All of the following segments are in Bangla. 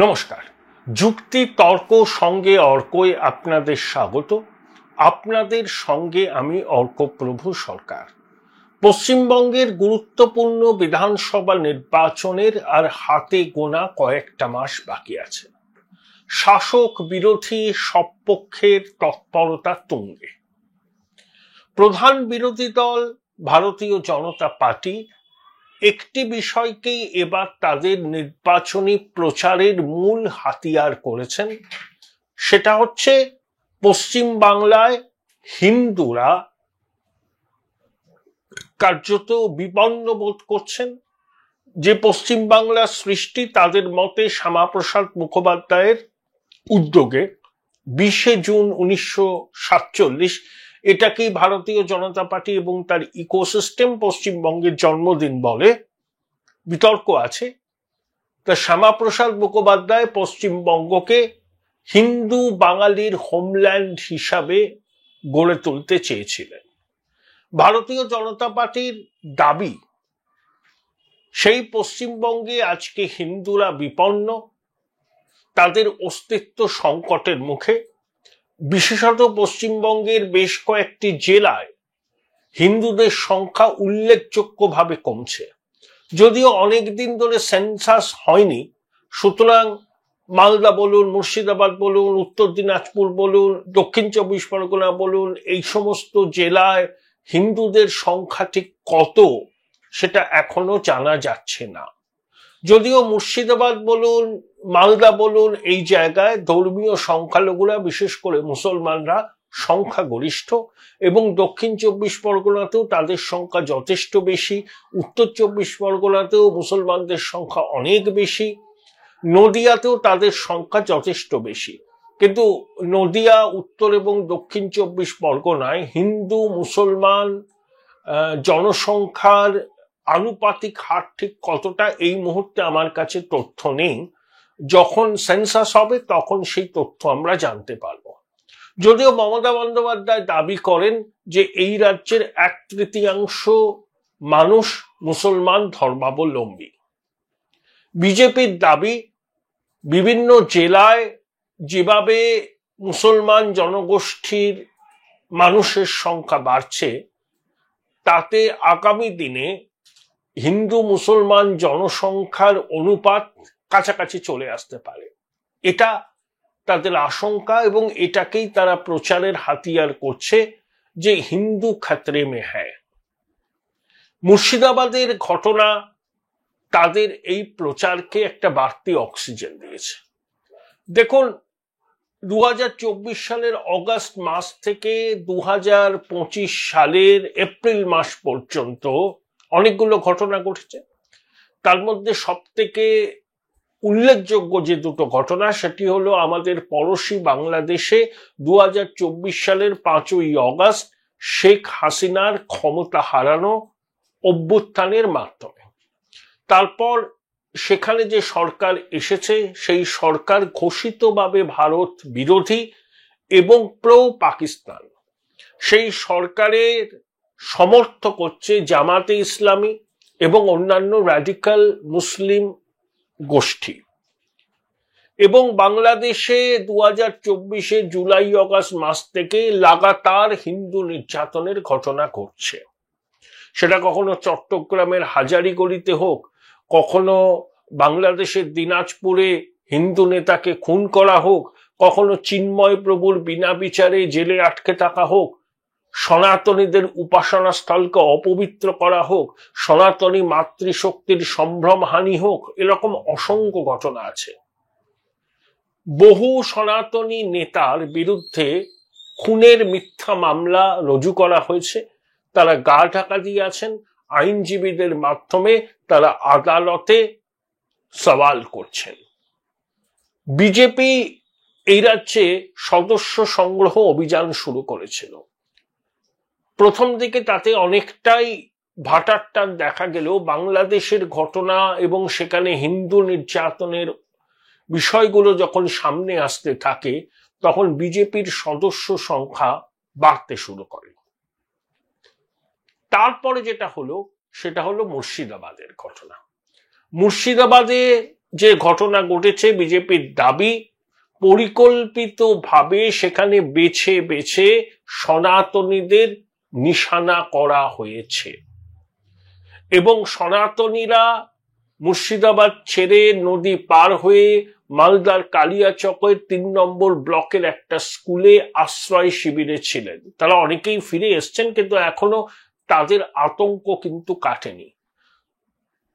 নমস্কার। যুক্তি তর্ক সঙ্গে অর্কই আপনাদের স্বাগত। আপনাদের সঙ্গে আমি অর্কপ্রভু সরকার। পশ্চিমবঙ্গের গুরুত্বপূর্ণ বিধানসভা নির্বাচনের আর হাতে গোনা কয়েকটা মাস বাকি আছে। শাসক বিরোধী সব পক্ষের তৎপরতা তুঙ্গে। প্রধান বিরোধী দল ভারতীয় জনতা পার্টি একটি বিষয়কেই এবার তাদের নির্বাচনী প্রচারের মূল হাতিয়ার করেছেন, সেটা হচ্ছে পশ্চিম বাংলায় হিন্দুরা কার্যত বিপন্ন বোধ করছেন। যে পশ্চিম বাংলার সৃষ্টি তাদের মতে শ্যামাপ্রসাদ মুখোপাধ্যায়ের উদ্যোগে 20শে জুন 1947 এটাকেই ভারতীয় জনতা পার্টি এবং তার ইকোসিস্টেম পশ্চিমবঙ্গের জন্মদিন বলে। বিতর্ক আছে। তা শ্যামাপ্রসাদ মুখোপাধ্যায় পশ্চিমবঙ্গকে হিন্দু বাঙালির হোমল্যান্ড হিসাবে গড়ে তুলতে চেয়েছিলেন। ভারতীয় জনতা পার্টির দাবি সেই পশ্চিমবঙ্গে আজকে হিন্দুরা বিপন্ন, তাদের অস্তিত্ব সংকটের মুখে। বিশেষত পশ্চিমবঙ্গের বেশ কয়েকটি জেলায় হিন্দুদের সংখ্যা উল্লেখযোগ্যভাবে কমছে। যদিও অনেকদিন ধরে সেন্সাস হয়নি, সুতরাং মালদা বলুন, মুর্শিদাবাদ বলুন, উত্তর দিনাজপুর বলুন, দক্ষিণ চব্বিশ পরগনা বলুন, এই সমস্ত জেলায় হিন্দুদের সংখ্যা ঠিক কত সেটা এখনো জানা যাচ্ছে না। যদিও মুর্শিদাবাদ বলুন, মালদা বলুন, এই জায়গায় ধর্মীয় সংখ্যালঘুরা বিশেষ করে মুসলমানরা সংখ্যাগরিষ্ঠ, এবং দক্ষিণ চব্বিশ পরগনাতেও তাদের সংখ্যা যথেষ্ট বেশি, উত্তর চব্বিশ পরগনাতেও মুসলমানদের সংখ্যা অনেক বেশি, নদিয়াতেও তাদের সংখ্যা যথেষ্ট বেশি। কিন্তু নদিয়া, উত্তর এবং দক্ষিণ চব্বিশ পরগনায় হিন্দু মুসলমান জনসংখ্যার আনুপাতিক হার ঠিক কতটা এই মুহূর্তে আমার কাছে তথ্য নেই। যখন সেন্সাস হবে তখন সেই তথ্য আমরা জানতে পারবো। যদিও মমতা বন্দ্যোপাধ্যায় দাবি করেন যে এই রাজ্যের 1/3 মানুষ মুসলমান ধর্মাবলম্বী। বিজেপির দাবি বিভিন্ন জেলায় যেভাবে মুসলমান জনগোষ্ঠীর মানুষের সংখ্যা বাড়ছে, তাতে আগামী দিনে হিন্দু মুসলমান জনসংখ্যার অনুপাত কাছাকাছি চলে আসতে পারে। এটা তাদের আশঙ্কা এবং এটাকেই তারা প্রচারের হাতিয়ার করছে যে হিন্দু খতরে মে হ্যায়। মুর্শিদাবাদের ঘটনা তাদের এই প্রচারকে একটা বাড়তি অক্সিজেন দিয়েছে। দেখুন, 2024 সালের অগাস্ট মাস থেকে 2025 সালের এপ্রিল মাস পর্যন্ত অনেকগুলো ঘটনা ঘটেছে। তার মধ্যে সব থেকে উল্লেখযোগ্য যে দুটো ঘটনা, সেটি হলো আমাদের পড়শি বাংলাদেশে 2024 সালের 5ই অগাস্ট শেখ হাসিনার ক্ষমতা হারানো অভ্যুত্থানের মাধ্যমে। তারপর সেখানে যে সরকার এসেছে সেই সরকার ঘোষিতভাবে ভারত বিরোধী এবং প্রো পাকিস্তান। সেই সরকারের সমর্থ করছে জামাতে ইসলামী এবং অন্যান্য র্যাডিক্যাল মুসলিম গোষ্ঠী। এবং বাংলাদেশে 2024 জুলাই অগাস্ট মাস থেকে লাগাতার হিন্দু নির্যাতনের ঘটনা ঘটছে। সেটা কখনো চট্টগ্রামের হাজারীগড়িতে হোক, কখনো বাংলাদেশের দিনাজপুরে হিন্দু নেতাকে খুন করা হোক, কখনো চিন্ময় প্রভুর বিনা বিচারে জেলে আটকে থাকা হোক, সনাতনীদের উপাসনা স্থলকে অপবিত্র করা হোক, সনাতনী মাতৃশক্তির সম্ভ্রম হানি হোক, এরকম অসংখ্য ঘটনা আছে। বহু সনাতনী নেতার বিরুদ্ধে খুনের মিথ্যা মামলা রুজু করা হয়েছে। তারা গা ঢাকা দিয়ে আছেন, আইনজীবীদের মাধ্যমে তারা আদালতে সওয়াল করছেন। বিজেপি এই রাজ্যে সদস্য সংগ্রহ অভিযান শুরু করেছিল। প্রথম দিকে তাতে অনেকটাই ভাটারটান দেখা গেলেও বাংলাদেশের ঘটনা এবং সেখানে হিন্দু নির্যাতনের বিষয়গুলো যখন সামনে আসতে থাকে তখন বিজেপির সদস্য সংখ্যা বাড়তে শুরু করে। তারপরে যেটা হলো সেটা হলো মুর্শিদাবাদের ঘটনা। মুর্শিদাবাদে যে ঘটনা ঘটেছে বিজেপির দাবি পরিকল্পিতভাবে সেখানে বেছে বেছে সনাতনীদের নিশানা করা হয়েছে এবং সনাতনীরা মুর্শিদাবাদ ছেড়ে নদী পার হয়ে মালদার কালিয়াচকের ৩ নম্বর ব্লকের একটা স্কুলে আশ্রয় শিবিরে ছিলেন। তারা অনেকেই ফিরে এসছেন, কিন্তু এখনো তাদের আতঙ্ক কিন্তু কাটেনি।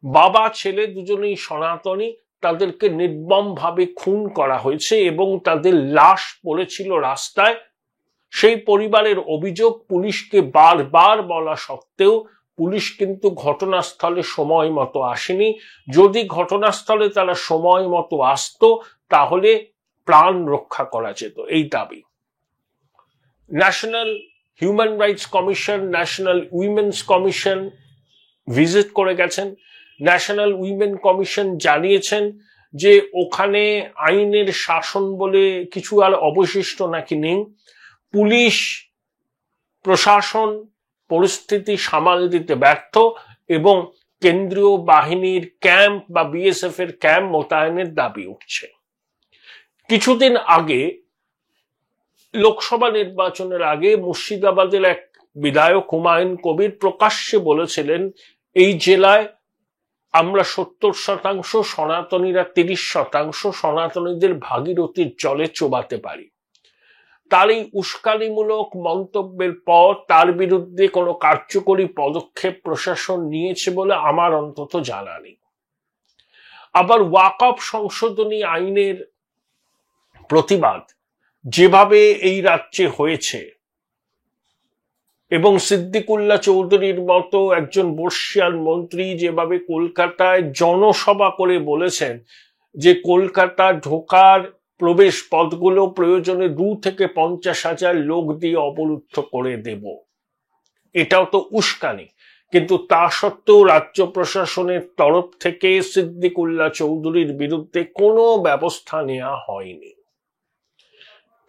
বাবা ছেলে দুজনেই সনাতনী, তাদেরকে নির্মমভাবে খুন করা হয়েছে এবং তাদের লাশ পড়েছিল রাস্তায়। সেই পরিবারের অভিযোগ, পুলিশকে বারবার বলা সত্ত্বেও পুলিশ কিন্তু ঘটনাস্থলে সময় মতো আসেনি। যদি ঘটনাস্থলে তারা সময় মতো আসতো তাহলে প্রাণ রক্ষা করা যেত, এই দাবি। National human rights commission, national women's commission visit করে গেছেন। ন্যাশনাল উইমেন কমিশন জানিয়েছেন যে ওখানে আইনের শাসন বলে কিছু আর অবশিষ্ট নাকি নেই। পুলিশ প্রশাসন পরিস্থিতি সামাল দিতে ব্যর্থ এবং কেন্দ্রীয় বাহিনীর ক্যাম্প বা বিএসএফ এর ক্যাম্প মোতায়েনের দাবি উঠছে। কিছুদিন আগে লোকসভা নির্বাচনের আগে মুর্শিদাবাদের এক বিধায়ক হুমায়ুন কবির প্রকাশ্যে বলেছিলেন এই জেলায় আমরা 70%, সনাতনীরা 30%, সনাতনীদের ভাগীরথীর জলে চোবাতে পারি। তার এই উস্কানিমূলক মন্তব্যের পর তার বিরুদ্ধে কোনো কার্যকরী পদক্ষেপ প্রশাসন নিয়েছে বলে আমার অন্তত জানা নেই। আবার ওয়াকফ সংশোধনী আইনের প্রতিবাদ যেভাবে এই রাজ্যে হয়েছে এবং সিদ্দিকুল্লাহ চৌধুরীর মতো একজন বর্ষিয়ান মন্ত্রী যেভাবে কলকাতায় জনসভা করে বলেছেন যে কলকাতা ঢোকার প্রবেশ পথগুলো প্রয়োজনে 2 থেকে 50,000 লোক দিয়ে অবরুদ্ধ করে দেব, এটাও তো উস্কানি। কিন্তু তা সত্ত্বেও রাজ্য প্রশাসনের তরফ থেকে সিদ্দিকুল্লাহ চৌধুরীর বিরুদ্ধে কোনো ব্যবস্থা নেওয়া হয়নি।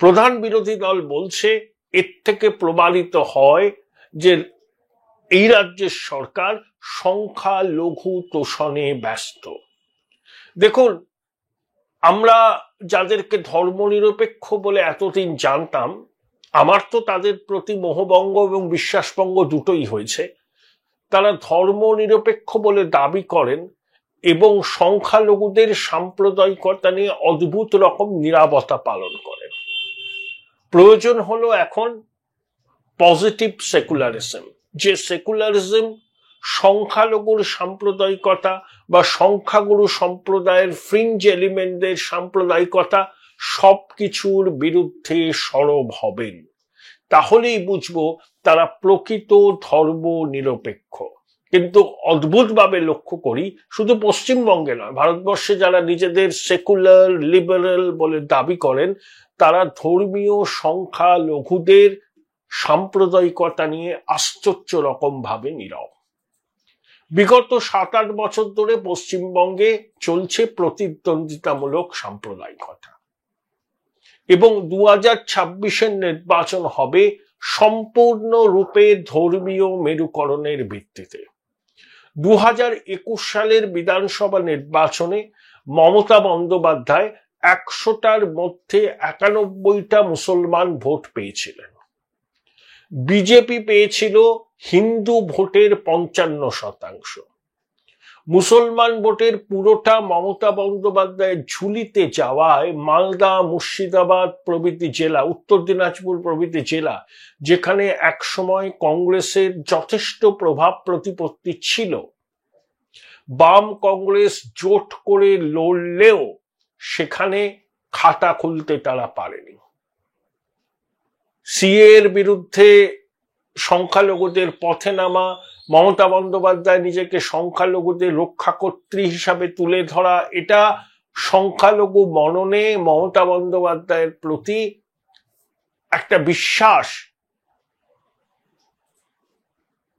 প্রধান বিরোধী দল বলছে এর থেকে প্রমাণিত হয় যে এই রাজ্যের সরকার সংখ্যালঘু তোষণে ব্যস্ত। দেখুন, আমরা যাদেরকে ধর্মনিরপেক্ষ বলে এতদিন জানতাম, আমার তো তাদের প্রতি মোহভঙ্গ এবং বিশ্বাসভঙ্গ দুটোই হয়েছে। তারা ধর্মনিরপেক্ষ বলে দাবি করেন এবং সংখ্যালঘুদের সাম্প্রদায়িকতা নিয়ে অদ্ভুত রকম নীরবতা পালন করেন। প্রয়োজন হলো এখন পজিটিভ সেকুলারিজম, যে সেকুলারিজম সংখ্যালঘুর সাম্প্রদায়িকতা বা সংখ্যাগুরু সম্প্রদায়ের ফ্রিঞ্জ এলিমেন্টদের সাম্প্রদায়িকতা সবকিছুর বিরুদ্ধে সরব হবেন। তাহলেই বুঝবো তারা প্রকৃত ধর্ম নিরপেক্ষ। কিন্তু অদ্ভুতভাবে লক্ষ্য করি, শুধু পশ্চিমবঙ্গে নয়, ভারতবর্ষে যারা নিজেদের সেকুলার লিবারেল বলে দাবি করেন তারা ধর্মীয় সংখ্যালঘুদের সাম্প্রদায়িকতা নিয়ে আশ্চর্য রকম ভাবে নীরব। বিগত 7-8 বছর ধরে পশ্চিমবঙ্গে চলছে প্রতিদ্বন্দ্বিতামূলক সাম্প্রদায়িকতা এবং 2026-এর নির্বাচন হবে সম্পূর্ণরূপে ধর্মীয় মেরুকরণের ভিত্তিতে। 2021 সালের বিধানসভা নির্বাচনে মমতা বন্দ্যোপাধ্যায় 100টার মধ্যে 91টা মুসলমান ভোট পেয়েছিলেন। বিজেপি পেয়েছিল হিন্দু ভোটের 55%। মুসলমান ভোটের পুরোটা মমতা বন্দ্যোপাধ্যায়ের ঝুলিতে যাওয়ায় মালদা, মুর্শিদাবাদ প্রভৃতি জেলা, উত্তর দিনাজপুর প্রভৃতি জেলা, যেখানে একসময় কংগ্রেসের যথেষ্ট প্রভাব প্রতিপত্তি ছিল, বাম কংগ্রেস জোট করে লড়লেও সেখানে খাতা খুলতে তারা পারেনি। সিএ এর বিরুদ্ধে সংখ্যালঘুদের পথে নামা, মমতা বন্দ্যোপাধ্যায় নিজেকে সংখ্যালঘুদের রক্ষাকর্ত্রী হিসাবে তুলে ধরা, এটা সংখ্যালঘু মননে মমতা বন্দ্যোপাধ্যায়ের প্রতি একটা বিশ্বাস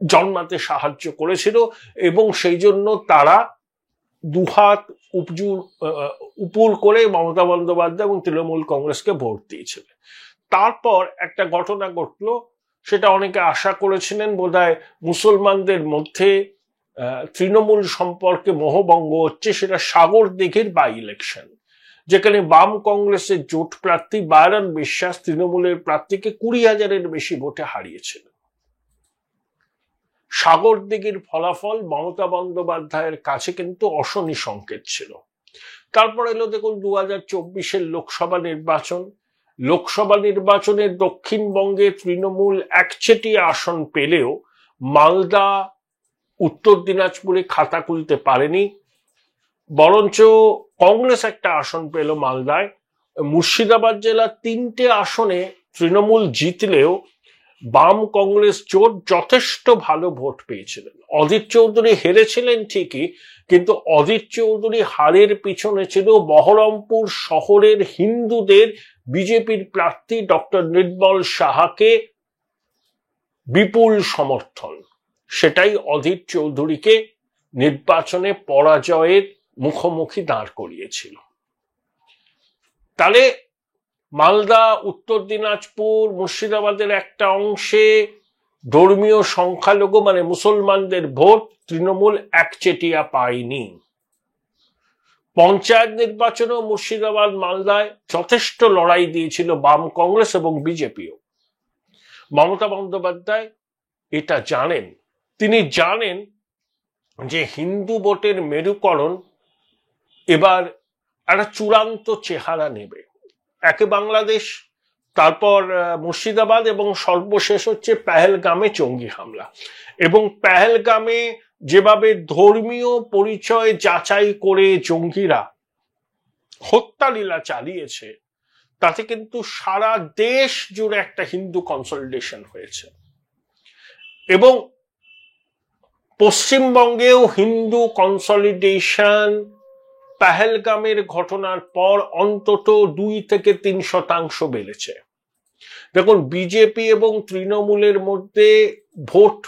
জন্মাতে সাহায্য করেছিল এবং সেই জন্য তারা দুহাত উপর করে মমতা বন্দ্যোপাধ্যায় এবং তৃণমূল কংগ্রেসকে ভোট দিয়েছিল। তারপর একটা ঘটনা ঘটলো, সেটা অনেকে আশা করেছিলেন বোধহয় মুসলমানদের মধ্যে তৃণমূল সম্পর্কে মোহভঙ্গ হচ্ছে, সেটা সাগরদিঘির বাই ইলেকশন, যেখানে বাম কংগ্রেসের জোট প্রার্থী বায়রন বিশ্বাস তৃণমূলের প্রার্থীকে 20,000-এর বেশি ভোটে হারিয়েছিলেন। সাগরদিঘির ফলাফল মমতা বন্দ্যোপাধ্যায়ের কাছে কিন্তু অশনি সংকেত ছিল। তারপর এলো দেখুন 2024-এর লোকসভা নির্বাচন। লোকসভা নির্বাচনে দক্ষিণবঙ্গে তৃণমূল একচেটিয়া আসন পেলেও মালদা, উত্তর দিনাজপুরে খাতা খুলতে পারেনি, বরঞ্চ কংগ্রেস একটা আসন পেল মালদায়। মুর্শিদাবাদ জেলার 3টে আসনে তৃণমূল জিতলেও বাম কংগ্রেস জোট যথেষ্ট ভালো ভোট পেয়েছিলেন। অধীর চৌধুরী হেরেছিলেন ঠিকই, কিন্তু অধীর চৌধুরী হারের পিছনে ছিল বহরমপুর শহরের হিন্দুদের বিজেপির প্রার্থী ডক্টর নির্মল সাহাকে বিপুল সমর্থন। সেটাই অধীর চৌধুরীকে নির্বাচনে পরাজয়ের মুখোমুখি দাঁড় করিয়েছিল। তাহলে মালদা, উত্তর দিনাজপুর, মুর্শিদাবাদের একটা অংশে ধর্মীয় সংখ্যালঘু মানে মুসলমানদের ভোট তৃণমূল একচেটিয়া পায়নি। পঞ্চায়েত নির্বাচনেও মুর্শিদাবাদ, মালদায় যথেষ্ট লড়াই দিয়েছিল বাম কংগ্রেস এবং বিজেপিও। মমতা বন্দ্যোপাধ্যায় এটা জানেন। তিনি জানেন যে হিন্দু ভোটের মেরুকরণ এবার একটা চূড়ান্ত চেহারা নেবে। একে বাংলাদেশ, তারপর মুর্শিদাবাদ এবং সর্বশেষ হচ্ছে পেহেলগামে জঙ্গি হামলা। এবং পেহেলগামে যেভাবে ধর্মীয় পরিচয় যাচাই করে জঙ্গিরা হত্যালীলা চালিয়েছে, তাতে কিন্তু সারা দেশ জুড়ে একটা হিন্দু কনসলিডেশন হয়েছে। এবং পশ্চিমবঙ্গেও হিন্দু কনসলিডেশন পেহেলগামের ঘটনার পর অন্তত 2-3% বেড়েছে। দেখুন, বিজেপি এবং তৃণমূলের মধ্যে ভোট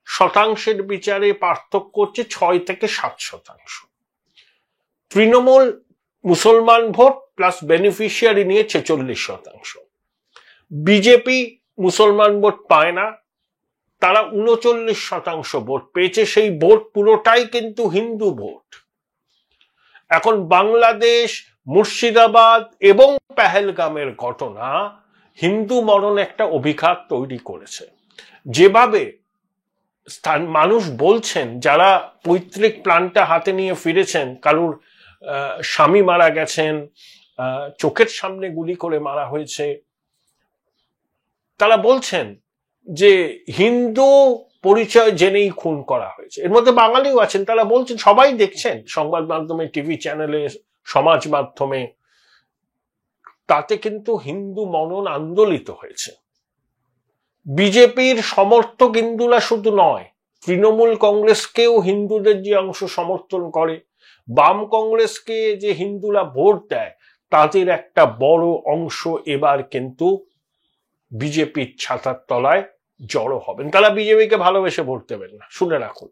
শতাংশের বিচারে পার্থক্য হচ্ছে 6-7%। তৃণমূল মুসলমান ভোট প্লাস বেনিফিশিয়ারি নিয়ে 46%। বিজেপি মুসলমান ভোট পায় না, তারা 39% ভোট পেয়েছে। সেই ভোট পুরোটাই কিন্তু হিন্দু ভোট। এখন বাংলাদেশ, মুর্শিদাবাদ এবং পেহেলগামের ঘটনা হিন্দু মরণ একটা অভিঘাত তৈরি করেছে। যেভাবে মানুষ বলছেন, যারা পৈতৃক প্রাণটা হাতে নিয়ে ফিরেছেন, কারুর স্বামী মারা গেছেন, চোখের সামনে গুলি করে মারা হয়েছে, তারা বলছেন যে হিন্দু পরিচয় জেনেই খুন করা হয়েছে। এর মধ্যে বাঙালিও আছেন, তারা বলছেন, সবাই দেখছেন সংবাদ মাধ্যমে, টিভি চ্যানেলে, সমাজ মাধ্যমে, তাতে কিন্তু হিন্দু মনন আন্দোলিত হয়েছে। বিজেপির সমর্থক হিন্দুরা শুধু নয়, তৃণমূল কংগ্রেসকেও হিন্দুদের যে অংশ সমর্থন করে, বাম কংগ্রেসকে যে হিন্দুরা ভোট দেয়, তাদের একটা বড় অংশ এবার কিন্তু বিজেপির ছাতার তলায় জড়ো হবেন। তারা বিজেপিকে ভালোবেসে ভোট দেবেন না, শুনে রাখুন।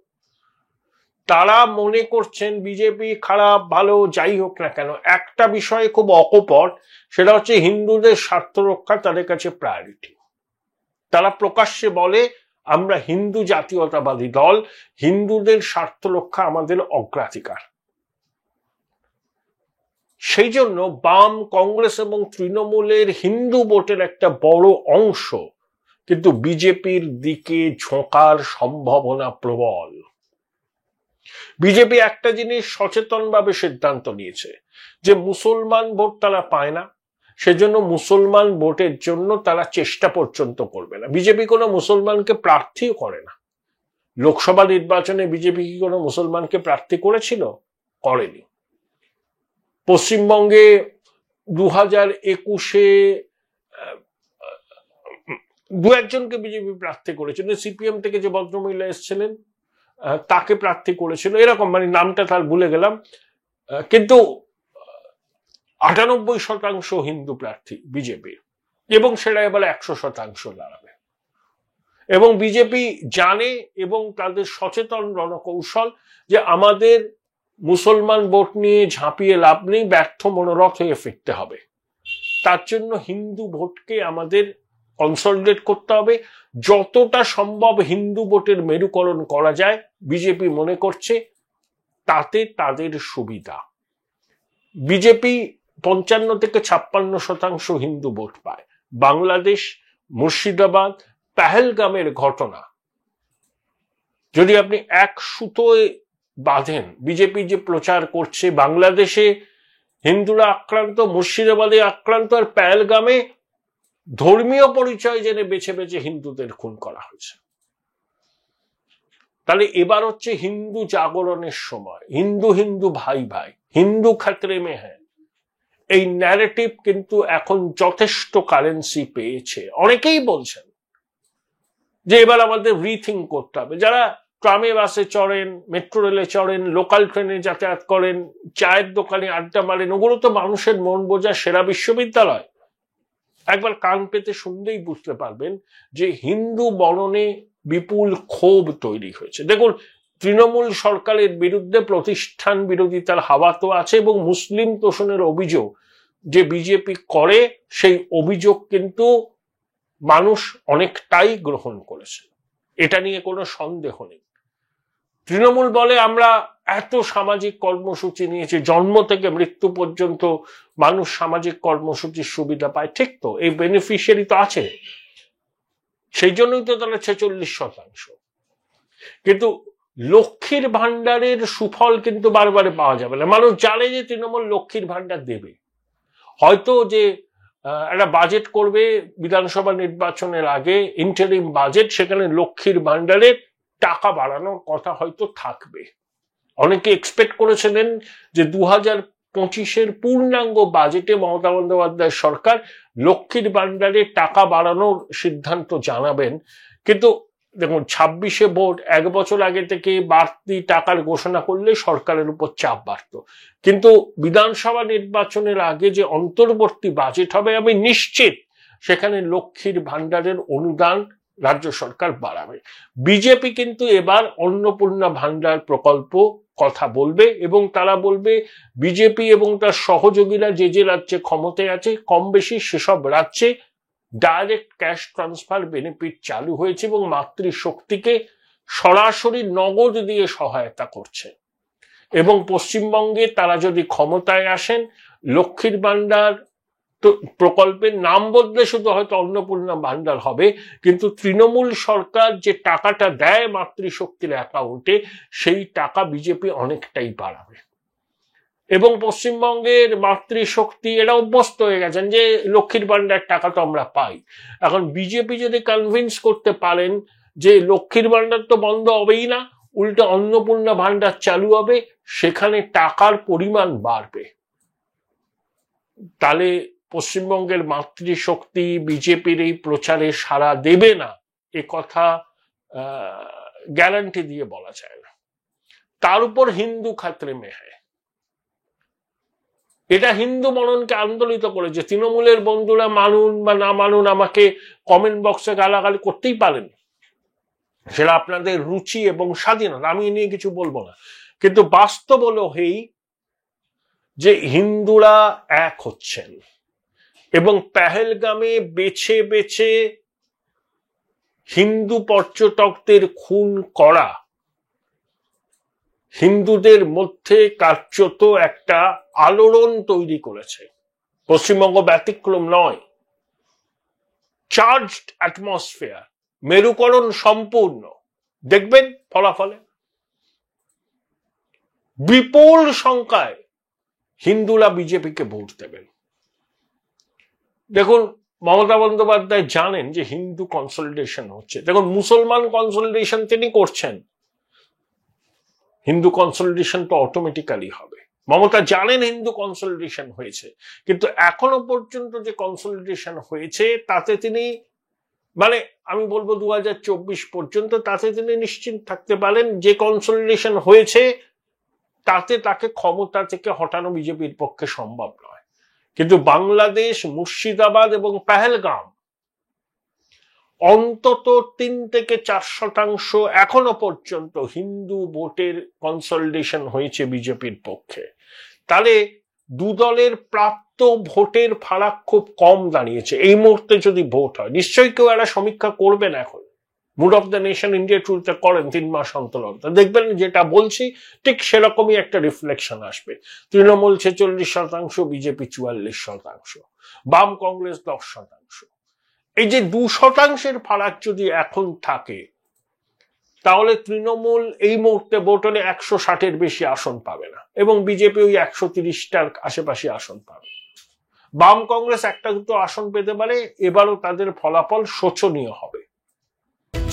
তারা মনে করছেন বিজেপি খারাপ ভালো যাই হোক না কেন, একটা বিষয়ে খুব অকপট, সেটা হচ্ছে হিন্দুদের স্বার্থ রক্ষা তাদের কাছে প্রায়োরিটি। তারা প্রকাশ্যে বলে, আমরা হিন্দু জাতীয়তাবাদী দল, হিন্দুদের স্বার্থ রক্ষা আমাদের অগ্রাধিকার। সেই জন্য বাম, কংগ্রেস এবং তৃণমূলের হিন্দু ভোটের একটা বড় অংশ কিন্তু বিজেপির দিকে ঝোঁকার সম্ভাবনা প্রবল। বিজেপি একটা জিনিস সচেতনভাবে সিদ্ধান্ত নিয়েছে যে মুসলমান ভোট তারা পায় না, সেজন্য মুসলমান ভোটের জন্য তারা চেষ্টা পর্যন্ত করবে না। বিজেপি কোনো মুসলমানকে প্রার্থীও করে না। লোকসভা নির্বাচনে বিজেপি কি কোনো মুসলমানকে প্রার্থী করেছিল? করেনি। পশ্চিমবঙ্গে 2021-এ 2-1জনকে বিজেপি প্রার্থী করেছিল। সিপিএম থেকে যে ভদ্রমহিলা এসেছিলেন তাকে প্রার্থী করেছিল, এরকম, মানে নামটা তার ভুলে গেলাম। কিন্তু 98% হিন্দু প্রার্থী বিজেপি, এবং সেটা এবার 100% দাঁড়াবে। এবং বিজেপি জানে এবং তাদের সচেতন রণকৌশল যে আমাদের মুসলমান ভোট নিয়ে ঝাঁপিয়ে লাভ নেই, ব্যর্থ মনোরথ হয়ে ফিরতে হবে। তার জন্য হিন্দু ভোটকে আমাদের কনসলিডেট করতে হবে, যতটা সম্ভব হিন্দু ভোটের মেরুকরণ করা যায় বিজেপি মনে করছে তাতে তাদের সুবিধা। বিজেপি 55 থেকে 56% হিন্দু ভোট পায়। বাংলাদেশ, মুর্শিদাবাদ, পেহেলগামের ঘটনা যদি আপনি এক সুতোয় বাঁধেন, বিজেপি যে প্রচার করছে বাংলাদেশে হিন্দুরা আক্রান্ত, মুর্শিদাবাদে আক্রান্ত, আর পেহেলগামে ধর্মীয় পরিচয় জেনে বেছে বেছে হিন্দুদের খুন করা হয়েছে। তাহলে এবার হচ্ছে হিন্দু জাগরণের সময়, হিন্দু হিন্দু ভাই ভাই, হিন্দু খাতরে মে হ্যাঁ, এই ন্যারেটিভ কিন্তু এখন যথেষ্ট কারেন্সি পেয়েছে। অনেকেই বলছেন যে এবার আমাদের রিথিঙ্ক করতে হবে। যারা ট্রামে বাসে চড়েন, মেট্রো রেলে চড়েন, লোকাল ট্রেনে যাতায়াত করেন, চায়ের দোকানে আড্ডা মারেন, ওগুলো তো মানুষের মন বোঝা সেরা বিশ্ববিদ্যালয়। একবার কান পেতে শুনলেই বুঝতে পারবেন যে হিন্দু বরণে বিপুল ক্ষোভ তৈরি হয়েছে। দেখুন, তৃণমূল সরকারের বিরুদ্ধে প্রতিষ্ঠান বিরোধিতার হাওয়া তো আছে, এবং মুসলিম তোষণের অভিযোগ যে বিজেপি করে, সেই অভিযোগ কিন্তু মানুষ অনেকটাই গ্রহণ করেছে, এটা নিয়ে কোনো সন্দেহ নেই। তৃণমূল বলে আমরা এত সামাজিক কর্মসূচি নিয়েছি, জন্ম থেকে মৃত্যু পর্যন্ত মানুষ সামাজিক কর্মসূচির সুবিধা পায়। ঠিক তো, এই বেনিফিশিয়ারি তো আছে, সেই জন্যই তো তারা 46%। কিন্তু লক্ষ্মীর ভান্ডারের সুফল কিন্তু বারবারে পাওয়া যাবে না। মানুষ জানে যে তৃণমূল লক্ষ্মীর ভান্ডার দেবে, হয়তো যে একটা বাজেট করবে বিধানসভা নির্বাচনের আগে, ইন্টারিম বাজেট, সেখানে লক্ষ্মীর ভান্ডারের টাকা বাড়ানোর কথা হয়তো থাকবে। অনেকে এক্সপেক্ট করেছিলেন যে 2025-এর পূর্ণাঙ্গ বাজেটে মমতা বন্দ্যোপাধ্যায় সরকার লক্ষ্মীর ভান্ডারে টাকা বাড়ানোর সিদ্ধান্ত জানাবেন। কিন্তু দেখুন, 26-এ ভোট, 1 বছর আগে থেকে বাড়তি টাকার ঘোষণা করলে সরকারের উপর চাপ বাড়ত। কিন্তু বিধানসভা নির্বাচনের আগে যে অন্তর্বর্তী বাজেট হবে, আমি নিশ্চিত সেখানে লক্ষ্মীর ভান্ডারের অনুদান রাজ্য সরকার বাড়াবে। বিজেপি কিন্তু এবার অন্নপূর্ণা ভান্ডার প্রকল্প কথা বলবে, এবং তারা বলবে বিজেপি এবং তার সহযোগীরা যে যে রাজ্যে ক্ষমতায় আছে কম বেশি সেসব রাজ্যে ডাইরেক্ট ক্যাশ ট্রান্সফার বেনিফিট চালু হয়েছে এবং মাতৃশক্তিকে সরাসরি নগদ দিয়ে সহায়তা করছে। এবং পশ্চিমবঙ্গে তারা যদি ক্ষমতায় আসেন, লক্ষ্মীর ভান্ডার প্রকল্পের নাম বদলে শুধু হয়তো অন্নপূর্ণা ভান্ডার হবে, কিন্তু তৃণমূল সরকার যে টাকাটা দেয় মাতৃশক্তির অ্যাকাউন্টে, সেই টাকা বিজেপি অনেকটাই বাড়াবে। এবং পশ্চিমবঙ্গের মাতৃশক্তি এরা অভ্যস্ত হয়ে গেছেন যে লক্ষ্মীর ভান্ডার টাকা তো আমরা পাই। এখন বিজেপি যদি কনভিন্স করতে পারেন যে লক্ষ্মীর ভান্ডার তো বন্ধ হবেই না, উল্টে অন্নপূর্ণা ভান্ডার চালু হবে, সেখানে টাকার পরিমাণ বাড়বে, তাহলে পশ্চিমবঙ্গের মাতৃশক্তি বিজেপির এই প্রচারে সাড়া দেবে না, এ কথা গ্যারান্টি দিয়ে বলা যায় না। তার উপর হিন্দু খাতরে মে হ্যায়, এটা হিন্দু মননকে আন্দোলিত করেছে। তৃণমূলের বন্ধুরা মানুন বা না মানুন, আমাকে কমেন্ট বক্সে গালাগালি করতেই পারেন, সেটা আপনাদের রুচি এবং স্বাধীনতা, আমি এ নিয়ে কিছু বলবো না। কিন্তু বাস্তব হলো এই যে হিন্দুরা এক হচ্ছেন, এবং পেহেলগামে বেছে বেছে হিন্দু পর্যটকদের খুন করা হিন্দুদের মধ্যে কার্যত একটা আলোড়ন তৈরি করেছে। পশ্চিমবঙ্গ ব্যতিক্রম নয়। চার্জড অ্যাটমসফিয়ার, মেরুকরণ সম্পূর্ণ, দেখবেন ফলাফলে বিপুল সংখ্যায় হিন্দুরা বিজেপিকে ভোট দেবেন। দেখুন, মমতা বন্দ্যোপাধ্যায় জানেন যে হিন্দু কনসলিডেশন হচ্ছে। দেখুন, মুসলমান কনসলিডেশন তিনি করছেন, হিন্দু কনসলিডেশন তো অটোমেটিক্যালি হবে। মমতা জানেন হিন্দু কনসলিডেশন হয়েছে, কিন্তু এখনো পর্যন্ত যে কনসলিডেশন হয়েছে তাতে তিনি, মানে আমি বলবো 2024 পর্যন্ত, তাতে তিনি নিশ্চিত থাকতে পারেন যে কনসলিডেশন হয়েছে তাতে তাকে ক্ষমতা থেকে হটানো বিজেপির পক্ষে সম্ভব নয়। কিন্তু বাংলাদেশ, মুর্শিদাবাদ এবং পেহেলগাম অন্তত 3 থেকে 4% এখনো পর্যন্ত হিন্দু ভোটের কনসলিডেশন হয়েছে বিজেপির পক্ষে। তাহলে দু দলের প্রাপ্ত কিন্তু ভোটের ফারাক খুব কম দাঁড়িয়েছে এই মুহূর্তে। যদি ভোট হয় নিশ্চয়ই কেউ একটা সমীক্ষা করবেন, এখন mood of the nation India ট্রুথে করেন 3 মাস অন্তর অন্তর, দেখবেন যেটা বলছি ঠিক সেরকমই একটা রিফ্লেকশন আসবে। তৃণমূল 46%, বিজেপি 44%, বাম কংগ্রেস 10%। এই যে 2% ফারাক যদি এখন থাকে, তাহলে তৃণমূল এই মুহূর্তে ভোটে 160-এর বেশি আসন পাবে না, এবং বিজেপি ওই 130টার আশেপাশে আসন পাবে। বাম কংগ্রেস 1-2 আসন পেতে পারে। এবারও তাদের ফলাফল শোচনীয় হবে।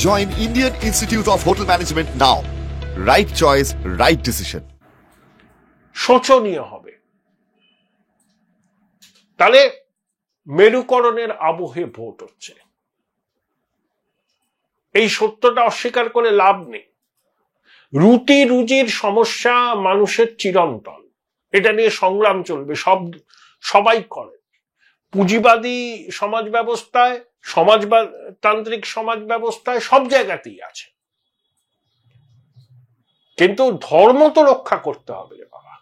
Join Indian Institute of Hotel Management now. Right choice, right decision. শোচনীয় হবে। তাহলে মেরুকরণের আবহে ভোট হচ্ছে, এই সত্যটা অস্বীকার করে লাভ নেই। রুটি রুজির সমস্যা মানুষের চিরন্তন, এটা নিয়ে সংগ্রাম চলবে, সবাই করে। পুঁজিবাদী সমাজ ব্যবস্থায়, সমাজতান্ত্রিক সমাজ ব্যবস্থায়, সব জায়গাতেই আছে। কিন্তু ধর্ম তো রক্ষা করতে হবে বাবা।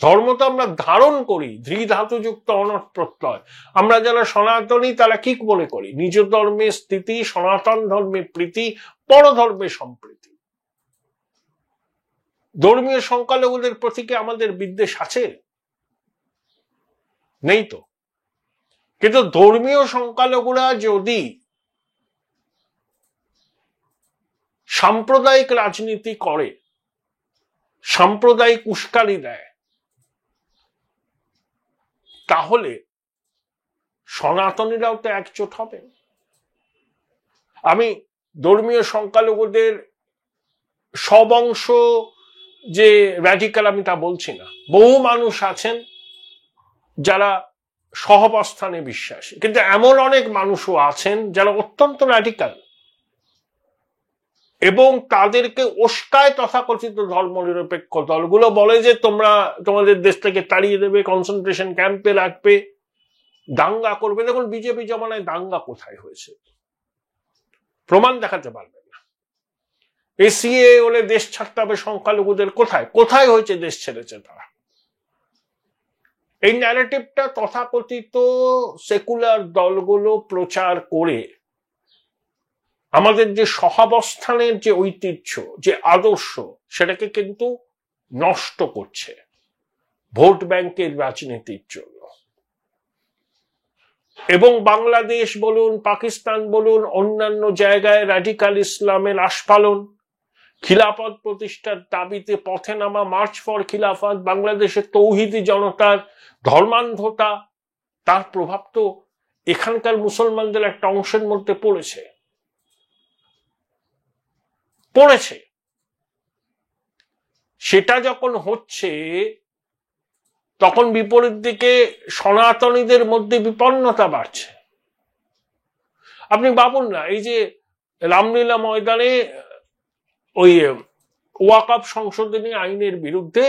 ধর্ম তো আমরা ধারণ করি, ধৃধাতুযুক্ত অনট প্রত্যয়। আমরা যারা সনাতনী তারা কি মনে করি? নিজ ধর্মে স্থিতি, সনাতন ধর্মে প্রীতি, পরধর্মে সম্প্রীতি। ধর্মীয় সংখ্যালঘুদের প্রতি কি আমাদের বিদ্বেষ আছে? নেই তো। কিন্তু ধর্মীয় সংখ্যালঘুরা যদি সাম্প্রদায়িক রাজনীতি করে, সাম্প্রদায়িক উস্কানি দেয়, তাহলে সনাতনীরাও তো একজোট হবে। আমি ধর্মীয় সংখ্যালঘুদের সব অংশ যে র্যাডিক্যাল আমি তা বলছি না। বহু মানুষ আছেন যারা সহাবস্থানে বিশ্বাসী, কিন্তু এমন অনেক মানুষও আছেন যারা অত্যন্ত র্যাডিক্যাল, এবং তাদেরকে উস্কায় তথাকথিত ধর্মনিরপেক্ষ দলগুলো। বলে যে তোমরা তোমাদের দেশ থেকে তাড়িয়ে দেবে, কনসেন্ট্রেশন ক্যাম্পে রাখবে, দাঙ্গা করবে। দেখুন বিজেপি জমানায় দাঙ্গা কোথায় হয়েছে? প্রমাণ দেখাতে পারবেন না। এসিএ হলে দেশ ছাড়তে হবে সংখ্যালঘুদের, কোথায় কোথায় হয়েছে দেশ ছেড়েছে তারা? এই ন্যারেটিভটা তথাকথিত সেকুলার দলগুলো প্রচার করে আমাদের যে সহাবস্থানের যে ঐতিহ্য, যে আদর্শ, সেটাকে কিন্তু নষ্ট করছে ভোট ব্যাংকের রাজনীতির জন্য। এবং বাংলাদেশ বলুন, পাকিস্তান বলুন, অন্যান্য জায়গায় র্যাডিক্যাল ইসলামের আস্ফালন, খিলাফত প্রতিষ্ঠার দাবিতে পথে নামা, মার্চ ফর খিলাফত, বাংলাদেশের তৌহিদি জনতার ধর্মান্ধতা, তার প্রভাব তো এখানকার মুসলমানদের একটা অংশের মধ্যে পড়েছে। সেটা যখন হচ্ছে, তখন বিপরীত দিকে সনাতনীদের মধ্যে বিপন্নতা বাড়ছে। আপনি ভাবুন না, এই যে রামলীলা ময়দানে ওই ওয়াকফ সংশোধনী আইনের বিরুদ্ধে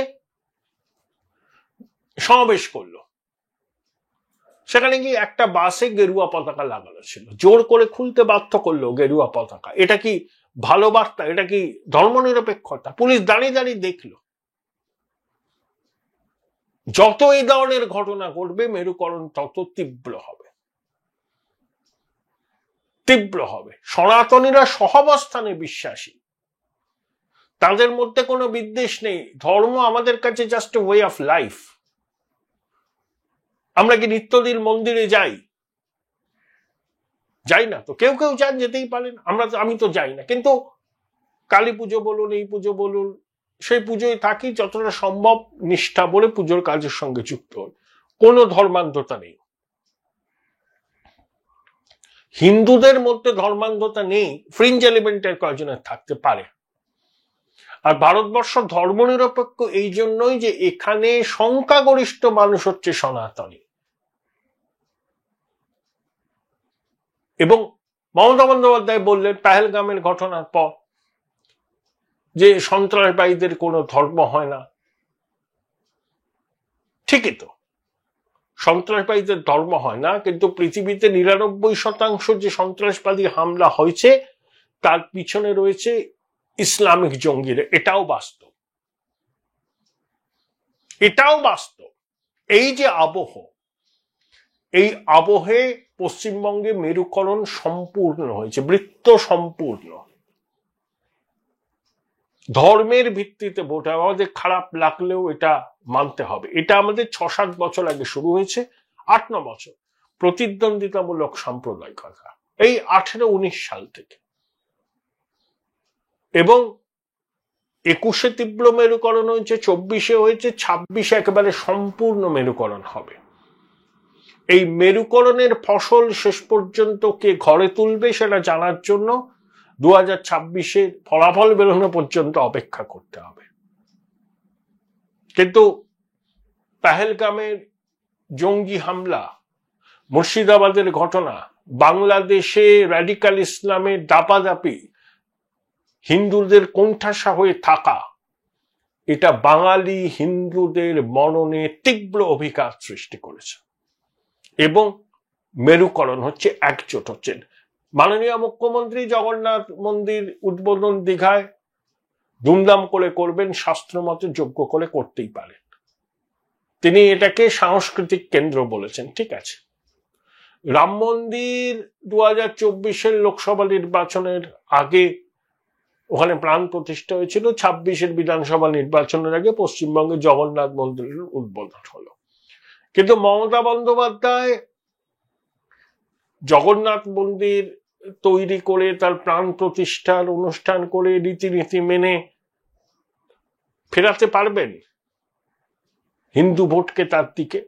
সমাবেশ করলো, সেখানে গিয়ে একটা বাসে গেরুয়া পতাকা লাগানো ছিল, জোর করে খুলতে বাধ্য করলো গেরুয়া পতাকা। এটা কি ভালো বার্তা? এটা কি ধর্মনিরপেক্ষতা? পুলিশ দাঁড়িয়ে দাঁড়িয়ে দেখলো। যত এই ধরনের ঘটনা ঘটবে, মেরুকরণ তত তীব্র হবে। সনাতনীরা সহাবস্থানে বিশ্বাসী, তাদের মধ্যে কোনো বিদ্বেষ নেই। ধর্ম আমাদের কাছে জাস্ট ওয়ে অফ লাইফ। আমরা কি নিত্যদিন মন্দিরে যাই? না তো। কেউ কেউ যান, যেতেই পারেন, আমি তো যাই না। কিন্তু কালী পুজো বলুন, এই পুজো বলুন, সেই পুজোয় থাকি, যতটা সম্ভব নিষ্ঠা বলে পুজোর কাজের সঙ্গে যুক্ত হই। কোনো ধর্মান্ধতা নেই। হিন্দুদের মধ্যে ধর্মান্ধতা নেই, ফ্রিঞ্জ এলিমেন্টের কয়েকজনের থাকতে পারে। আর ভারতবর্ষ ধর্মনিরপেক্ষ এই জন্যই যে এখানে সংখ্যাগরিষ্ঠ মানুষ হচ্ছে সনাতনী। এবং মমতা বন্দ্যোপাধ্যায় বললেন পেহেলগামের ঘটনার পর যে সন্ত্রাসবাদীদের কোনো ধর্ম হয় না। ঠিকই তো, সন্ত্রাসবাদীদের ধর্ম হয় না, কিন্তু পৃথিবীতে 99% যে সন্ত্রাসবাদী হামলা হয়েছে তার পিছনে রয়েছে ইসলামিক জঙ্গিরা। এটাও বাস্তব। এই যে আবহ, এই আবহে পশ্চিমবঙ্গে মেরুকরণ সম্পূর্ণ হয়েছে, বৃত্ত সম্পূর্ণ। ধর্মের ভিত্তিতে ভোট, আমাদের খারাপ লাগলেও এটা মানতে হবে। এটা আমাদের 6-7 বছর আগে শুরু হয়েছে, 8-9 বছর প্রতিদ্বন্দ্বিতামূলক সাম্প্রদায়িকতা, এই 18-19 সাল থেকে। এবং 21-এ তীব্র মেরুকরণ হয়েছে, 24-এ হয়েছে, 26-এ একেবারে সম্পূর্ণ মেরুকরণ হবে। এই মেরুকরণের ফসল শেষ পর্যন্ত কে ঘরে তুলবে সেটা জানার জন্য 2026-এর ফলাফল বেরোনো পর্যন্ত অপেক্ষা করতে হবে। কিন্তু পেহেলগামের জঙ্গি হামলা, মুর্শিদাবাদের ঘটনা, বাংলাদেশে র্যাডিক্যাল ইসলামের দাপাদাপি, হিন্দুদের কোণঠাসা হয়ে থাকা, এটা বাঙালি হিন্দুদের মননে তীব্র অভিঘাত সৃষ্টি করেছে এবং মেরুকরণ হচ্ছে, একজোট হচ্ছেন। মাননীয় মুখ্যমন্ত্রী জগন্নাথ মন্দির উদ্বোধন দীঘায় ধুমধাম করে করবেন, শাস্ত্রমতে যোগ্য করে করতেই পারেন। তিনি এটাকে সাংস্কৃতিক কেন্দ্র বলেছেন, ঠিক আছে। রাম মন্দির 2024-এর লোকসভা নির্বাচনের আগে ওখানে প্রাণ প্রতিষ্ঠা হয়েছিল, 26-এর বিধানসভা নির্বাচনের আগে পশ্চিমবঙ্গে জগন্নাথ মন্দিরের উদ্বোধন হলো। কিন্তু মমতা বন্দ্যোপাধ্যায় জগন্নাথ মন্দির তৈরি করে তার প্রাণ প্রতিষ্ঠার অনুষ্ঠান করে রীতিনীতি মেনে ফেরাতে পারবেন হিন্দু ভোটকে তার দিকে?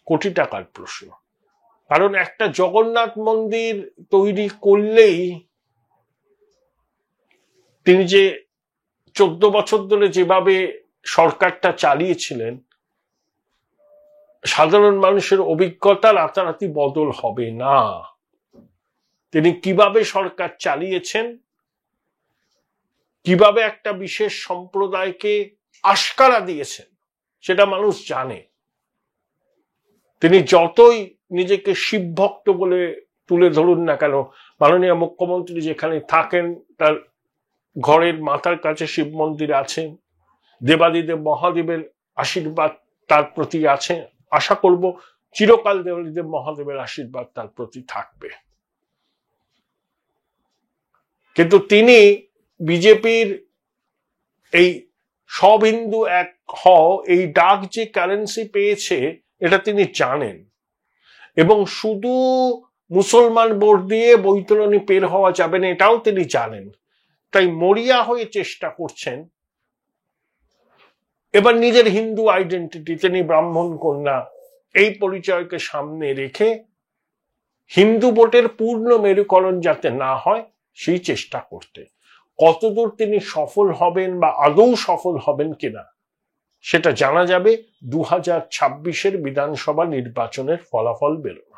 কোটি টাকার প্রশ্ন। কারণ একটা জগন্নাথ মন্দির তৈরি করলেই তিনি যে 14 বছর ধরে যেভাবে সরকারটা চালিয়েছিলেন, সাধারণ মানুষের অভিজ্ঞতা রাতারাতি বদল হবে না। তিনি কিভাবে সরকার চালিয়েছেন, কিভাবে একটা বিশেষ সম্প্রদায়কে আশকারা দিয়েছেন, সেটা মানুষ জানে। তিনি যতই নিজেকে শিবভক্ত বলে তুলে ধরুন না কেন, মাননীয় মুখ্যমন্ত্রী যেখানে থাকেন তার ঘরের মাথার কাছে শিব মন্দির আছে, দেবাদিদেব মহাদেবের আশীর্বাদ তার প্রতি আছে। আশা করব চিরকাল দেবাদিদেব মহাদেবের আশীর্বাদ তার প্রতি থাকবে। কিন্তু তিনি বিজেপির এই সব হিন্দু এক হও, এই ডাক যে কারেন্সি পেয়েছে এটা তিনি জানেন, এবং শুধু মুসলমান ভোট দিয়ে বৈতরণী পের হওয়া যাবে না এটাও তিনি জানেন। তাই মরিয়া হয়ে চেষ্টা করছেন এবার নিজের হিন্দু আইডেন্টিটি, তিনি ব্রাহ্মণ কন্যা, এই পরিচয়কে সামনে রেখে হিন্দু ভোটের পূর্ণ মেরুকরণ যাতে না হয় সেই চেষ্টা করতে। কতদূর তিনি সফল হবেন বা আদৌ সফল হবেন কিনা সেটা জানা যাবে 2026-এর বিধানসভা নির্বাচনের ফলাফল বেরোনো।